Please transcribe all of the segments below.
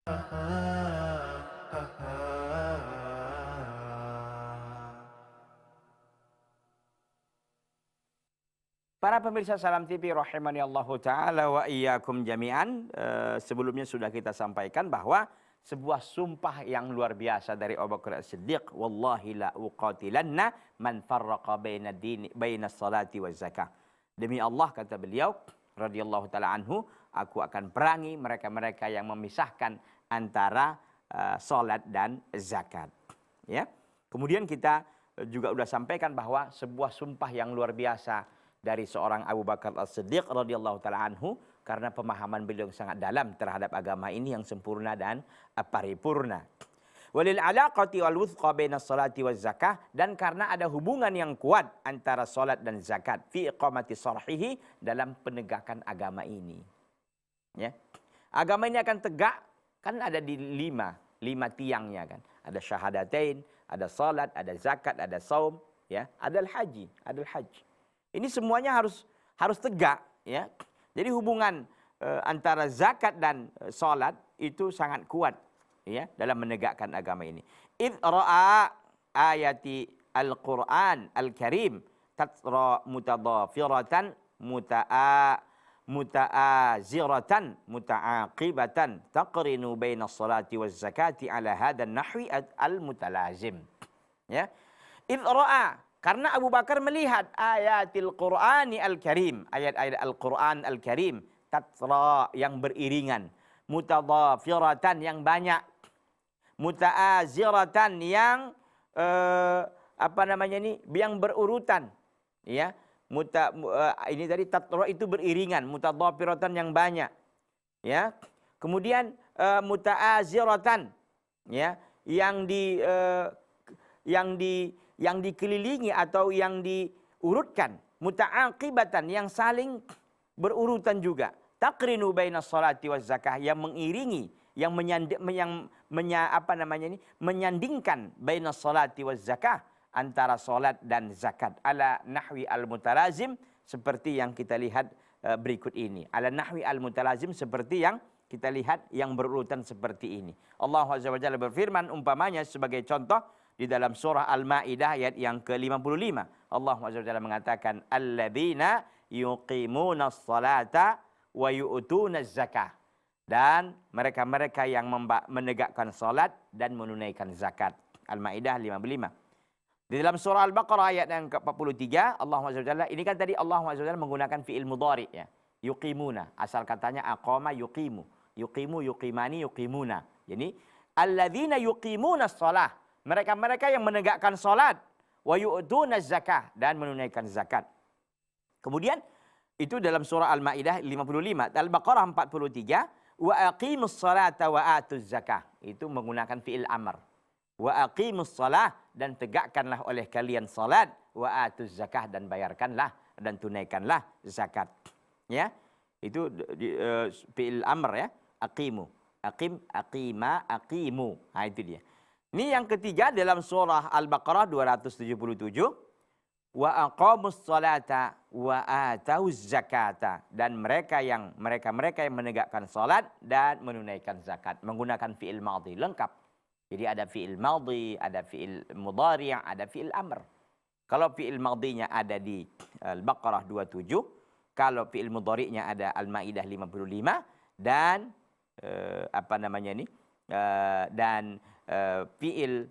Para pemirsa Salam TV rahimani Allahu taala wa iyyakum jami'an. Sebelumnya sudah kita sampaikan bahwa sebuah sumpah yang luar biasa dari Abu Bakar As-Siddiq, wallahi la uqatilanna man farraqa baina salati wa zakah. Demi Allah, kata beliau radhiyallahu taala anhu, aku akan perangi mereka-mereka yang memisahkan antara salat dan zakat. Ya. Kemudian kita juga sudah sampaikan bahwa sebuah sumpah yang luar biasa dari seorang Abu Bakar As-Siddiq radhiyallahu taala anhu, karena pemahaman beliau yang sangat dalam terhadap agama ini yang sempurna dan paripurna. Walil alaqati wal wuthqa baina salati waz zakah, dan karena ada hubungan yang kuat antara salat dan zakat fi iqamati sarhihi, dalam penegakan agama ini. Ya. Agama ini akan tegak kan ada di lima tiangnya kan. Ada syahadatain, ada salat, ada zakat, ada saum, ya, ada haji, Ini semuanya harus tegak, ya. Jadi hubungan antara zakat dan salat itu sangat kuat, ya, dalam menegakkan agama ini. Id ra'a ayati al-Qur'an al-Karim tatra mutadafiratan muta'aziratan muta'aqibatan taqrinu baina salati waz zakati ala hadan nahwi al-mutalazim. Ya. Id ra'a, karena Abu Bakar melihat ayatil Qur'ani al-Karim, ayat-ayat Al-Quran al-Karim, tatra, yang beriringan, mutadafiratan, yang banyak, muta'aziratan, yang yang berurutan, ya. Ini tadi tatra itu beriringan, mutadafiratan yang banyak, ya. Kemudian muta'aziratan, ya, yang dikelilingi atau yang diurutkan, muta'aqibatan, yang saling berurutan juga, taqrinu baina salati waz zakah, yang mengiringi, yang menyandingkan baina salati waz zakah, antara salat dan zakat, ala nahwi al-mutalazim, seperti yang kita lihat berikut ini. Ala nahwi al-mutalazim, seperti yang kita lihat yang berurutan seperti ini. Allah Azza wa Jalla berfirman umpamanya sebagai contoh di dalam surah Al-Maidah ayat yang ke-55. Allah Azza wa Jalla mengatakan alladzina yuqimunas salata wa yu'tunaz zakah. Dan mereka-mereka yang menegakkan salat dan menunaikan zakat. Al-Maidah 55. Di dalam surah Al-Baqarah ayat yang ke-43, Allah Azza wa Jalla, ini kan tadi Allah Azza wa Jalla menggunakan fi'il mudhari, ya. Yuqimuna, asal katanya aqama yuqimu. Yuqimu, yuqimani, yuqimuna. Jadi alladzina yuqimunas salah, mereka-mereka yang menegakkan salat, wa yu'tunaz zakah, dan menunaikan zakat. Kemudian itu dalam surah Al-Maidah 55, Al-Baqarah 43, wa aqimus salata wa atuz zakah. Itu menggunakan fi'il amr. Wa aqimus salah, dan tegakkanlah oleh kalian salat, wa atuz zakah, dan bayarkanlah dan tunaikanlah zakat. Ya. Itu fi'il amr, ya. Aqimu, aqim, aqima, aqimu. Nah, itu dia. Ini yang ketiga dalam surah Al-Baqarah 277. Wa aqamus salata wa atauz zakata, dan mereka yang menegakkan salat dan menunaikan zakat, menggunakan fi'il madhi lengkap. Jadi ada fi'il madhi, ada fi'il mudhari', ada fi'il amr. Kalau fi'il madhinya ada di Al-Baqarah 27, kalau fi'il mudhari'nya ada Al-Maidah 55, dan fi'il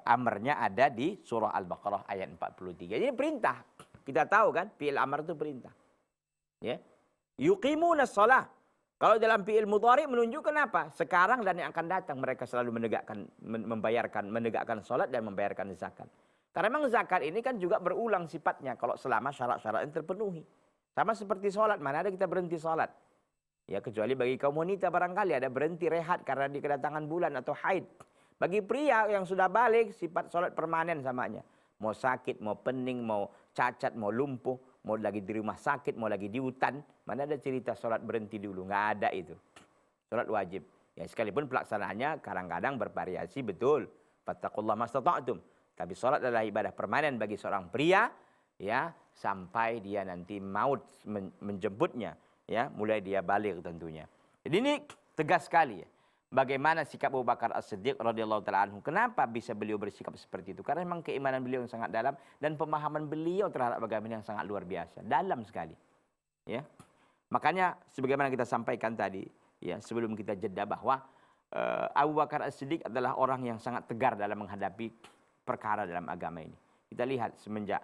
amrnya ada di surah Al-Baqarah ayat 43. Jadi perintah. Kita tahu kan fi'il amr itu perintah. Ya. Yuqimunas shalah. Kalau dalam fi'il mudhari' menunjukkan apa? Sekarang dan yang akan datang mereka selalu menegakkan salat dan membayarkan zakat. Karena memang zakat ini kan juga berulang sifatnya kalau selama syarat-syaratnya terpenuhi. Sama seperti salat, mana ada kita berhenti salat? Ya, kecuali bagi kaum wanita barangkali ada berhenti rehat karena di kedatangan bulan atau haid. Bagi pria yang sudah balik, sifat sholat permanen samanya. Mau sakit, mau pening, mau cacat, mau lumpuh, mau lagi di rumah sakit, mau lagi di hutan. Mana ada cerita sholat berhenti dulu, nggak ada itu. Sholat wajib. Ya, sekalipun pelaksanaannya kadang-kadang bervariasi, betul. Fattaqullaha mastata'tum. Tapi sholat adalah ibadah permanen bagi seorang pria, ya, sampai dia nanti maut menjemputnya. Ya, mulai dia balik tentunya. Jadi ini tegas sekali, ya. bagaimana sikap Abu Bakar As-Siddiq radhiyallahu taala anhu. Kenapa bisa beliau bersikap seperti itu? Karena memang keimanan beliau yang sangat dalam dan pemahaman beliau terhadap agama ini yang sangat luar biasa, dalam sekali. Ya. Makanya sebagaimana kita sampaikan tadi, ya, sebelum kita jeda bahwa Abu Bakar As-Siddiq adalah orang yang sangat tegar dalam menghadapi perkara dalam agama ini. Kita lihat semenjak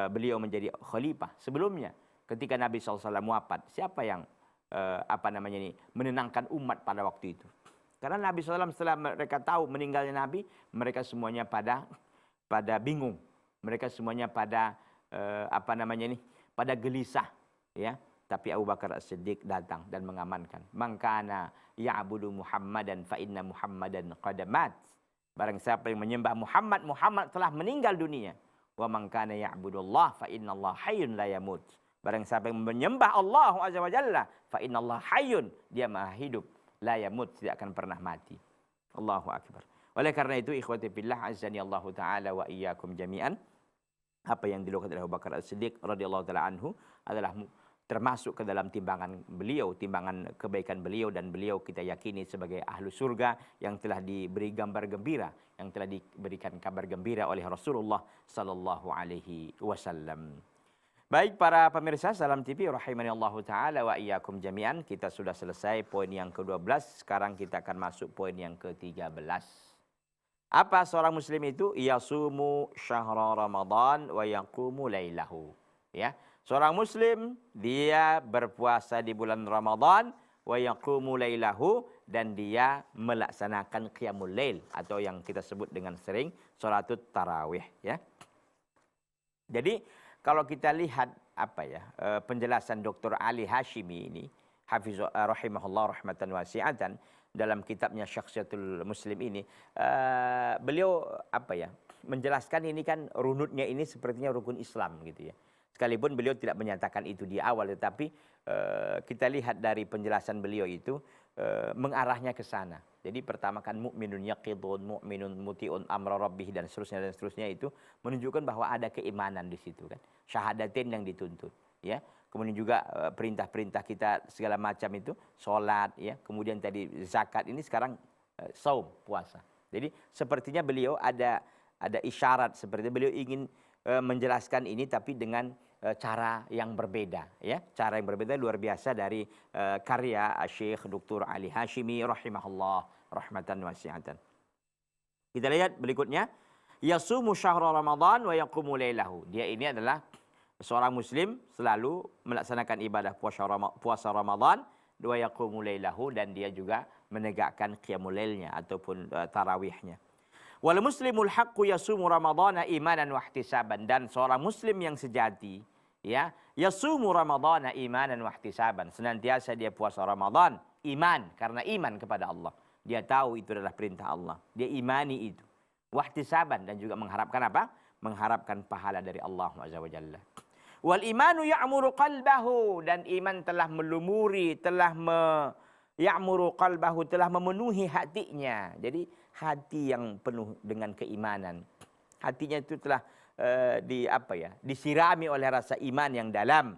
beliau menjadi khalifah. Sebelumnya ketika Nabi SAW wafat, siapa yang menenangkan umat pada waktu itu? Karena Nabi SAW setelah mereka tahu meninggalnya Nabi, mereka semuanya pada bingung. Mereka semuanya pada pada gelisah, ya. Tapi Abu Bakar As-Siddiq datang dan mengamankan. Man kana ya'budu Muhammadan fa inna Muhammadan qad mat. Barang siapa yang menyembah Muhammad, Muhammad telah meninggal dunia. Wa man kana ya'budullah fa innallaha hayyun la yamut. Barang siapa yang menyembah Allah Azza wa Jalla, fa innallaha hayyun, dia maha hidup, la yamut, tidak akan pernah mati. Allahu akbar. Oleh karena itu ikhwati fillah azani Allah taala wa iyyakum jami'an, apa yang dilakukan oleh Abu Bakar As-Siddiq radhiyallahu taala anhu adalah termasuk ke dalam timbangan beliau, timbangan kebaikan beliau, dan beliau kita yakini sebagai ahlu surga yang telah diberi gambar gembira, yang telah diberikan kabar gembira oleh Rasulullah sallallahu alaihi wasallam. Baik para pemirsa Salam TV rahimani Allah taala wa iyyakum jami'an, kita sudah selesai poin yang ke-12, sekarang kita akan masuk poin yang ke-13. Apa seorang muslim itu? Yasumu syahra Ramadan wa yaqumu lailahu. Ya, seorang muslim dia berpuasa di bulan Ramadan wa yaqumu lailahu, dan dia melaksanakan qiyamul lail atau yang kita sebut dengan sering salatut tarawih, ya. Jadi kalau kita lihat penjelasan Dr. Ali Hashimi ini, rahimahullah rahmatan wasi'atan, dalam kitabnya Syakhsiyatul Muslim ini, beliau menjelaskan ini kan runutnya ini sepertinya rukun Islam gitu ya. Sekalipun beliau tidak menyatakan itu di awal, tetapi kita lihat dari penjelasan beliau itu mengarahnya ke sana. Jadi pertama kan mukminun yaqidun, mukminun mutiun amra rabbih, dan seterusnya itu menunjukkan bahwa ada keimanan di situ kan. Syahadatin yang dituntut, ya. Kemudian juga perintah-perintah kita segala macam itu, salat, ya. Kemudian tadi zakat, ini sekarang saum, puasa. Jadi sepertinya beliau ada isyarat seperti beliau ingin menjelaskan ini tapi dengan cara yang berbeda, ya. Cara yang berbeda luar biasa dari karya Syekh Dr. Ali Hashimi rahimahullah rahmatan wasi'atan. Kita lihat berikutnya, yasumu syahra Ramadan wa yaqumu lailahu. Dia ini adalah seorang muslim selalu melaksanakan ibadah puasa Ramadan wa yaqumu lailahu, dan dia juga menegakkan qiyamul lailnya ataupun tarawihnya. Wal muslimul haqqu yasumu ramadhana imanan wa ihtisaban, dan seorang muslim yang sejati, ya, yasumu ramadhana imanan wa ihtisaban, senantiasa dia puasa Ramadan iman, karena iman kepada Allah. Dia tahu itu adalah perintah Allah, dia imani itu. Wa ihtisaban, dan juga mengharapkan apa? Mengharapkan pahala dari Allah Azza wa Jalla. Wal imanu ya'muru qalbahu, dan iman telah melumuri, telah ya'muru qalbahu, telah memenuhi hatinya. Jadi hati yang penuh dengan keimanan, hatinya itu telah disirami oleh rasa iman yang dalam.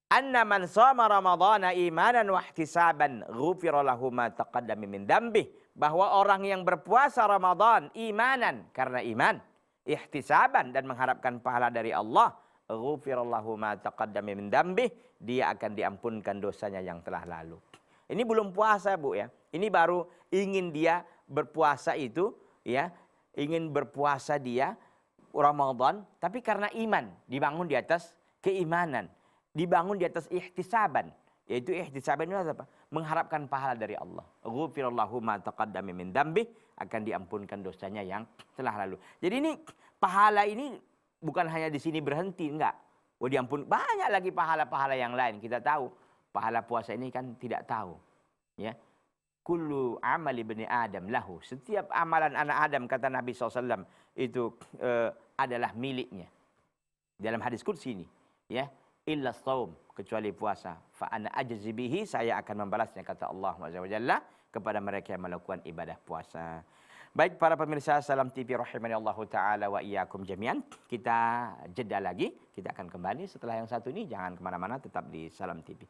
Anna man shama ramadhana imanan wa ihtisaban ghufira lahu ma taqaddama min dambih, bahwa orang yang berpuasa Ramadan imanan, karena iman, ihtisaban, dan mengharapkan pahala dari Allah, ghufira lahu ma taqaddama min dambih, dia akan diampunkan dosanya yang telah lalu. Ini belum puasa, Bu, ya. Ini baru ingin dia berpuasa itu, ya. Ingin berpuasa dia Ramadan, tapi karena iman, dibangun di atas keimanan, dibangun di atas ihtisaban. Yaitu ihtisaban itu apa? Mengharapkan pahala dari Allah. Ghufirallahu ma taqaddama min dambih, akan diampunkan dosanya yang telah lalu. Jadi ini pahala ini bukan hanya di sini berhenti, enggak. Oh, diampun, banyak lagi pahala-pahala yang lain. Kita tahu pahala puasa ini kan tidak tahu, ya. Kullu amali ibni Adam lahu. Setiap amalan anak Adam, kata Nabi SAW, itu adalah miliknya. Dalam hadis qudsi ini, ya, illa shaum, kecuali puasa. Fa ana ajzi bihi, saya akan membalasnya, kata Allah Azza wa Jalla, kepada mereka yang melakukan ibadah puasa. Baik para pemirsa Salam TV rahimani Allah taala wa iyyakum jami'an, kita jeda lagi, kita akan kembali setelah yang satu ini. Jangan kemana-mana, tetap di Salam TV.